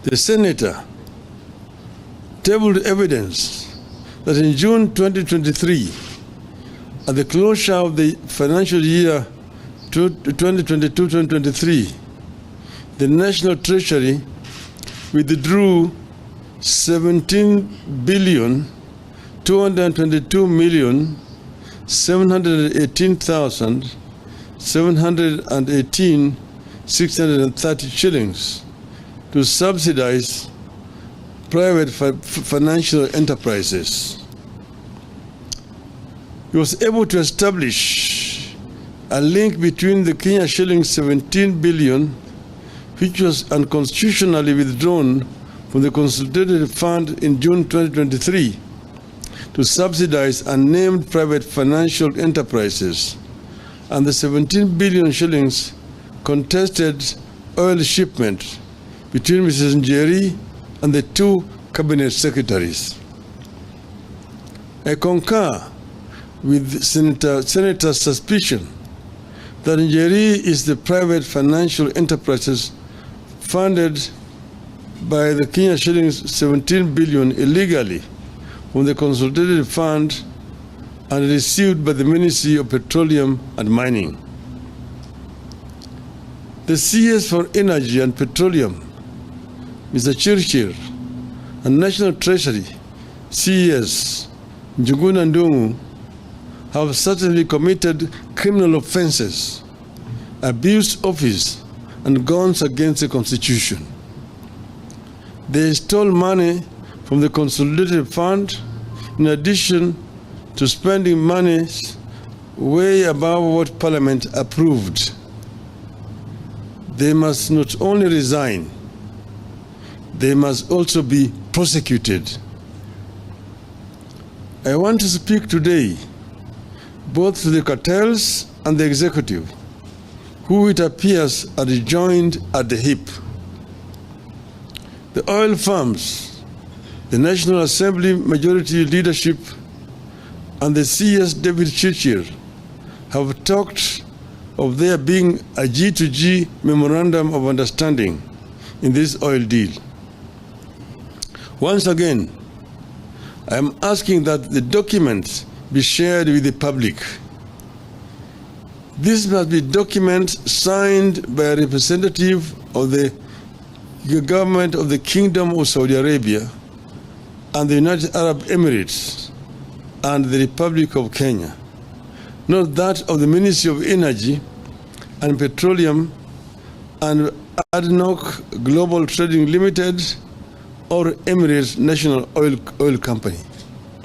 The senator tabled evidence that in June 2023, at the closure of the financial year 2022-2023, the National Treasury withdrew 17,222,718,630 shillings to subsidize private financial enterprises. He was able to establish a link between the Kenya shilling 17 billion, which was unconstitutionally withdrawn from the Consolidated Fund in June 2023 to subsidize unnamed private financial enterprises, and the 17 billion shillings contested oil shipment between Mrs. and the two cabinet secretaries. I concur with Senator's suspicion that Njeri is the private financial enterprises funded by the Kenya shillings 17 billion illegally from the Consolidated Fund and received by the Ministry of Petroleum and Mining. The CS for Energy and Petroleum, Mr. Chirchir, and National Treasury, CES, Njuguna Ndungu, have certainly committed criminal offenses, abused office, and gone against the Constitution. They stole money from the Consolidated Fund in addition to spending money way above what Parliament approved. They must not only resign, they must also be prosecuted. I want to speak today both to the cartels and the executive, who it appears are joined at the hip. The oil firms, the National Assembly majority leadership, and the CS David Chirchir have talked of there being a G2G memorandum of understanding in this oil deal. Once again, I am asking that the documents be shared with the public. This must be documents signed by a representative of the government of the Kingdom of Saudi Arabia and the United Arab Emirates and the Republic of Kenya, not that of the Ministry of Energy and Petroleum and ADNOC Global Trading Limited or Emirates National Oil Company.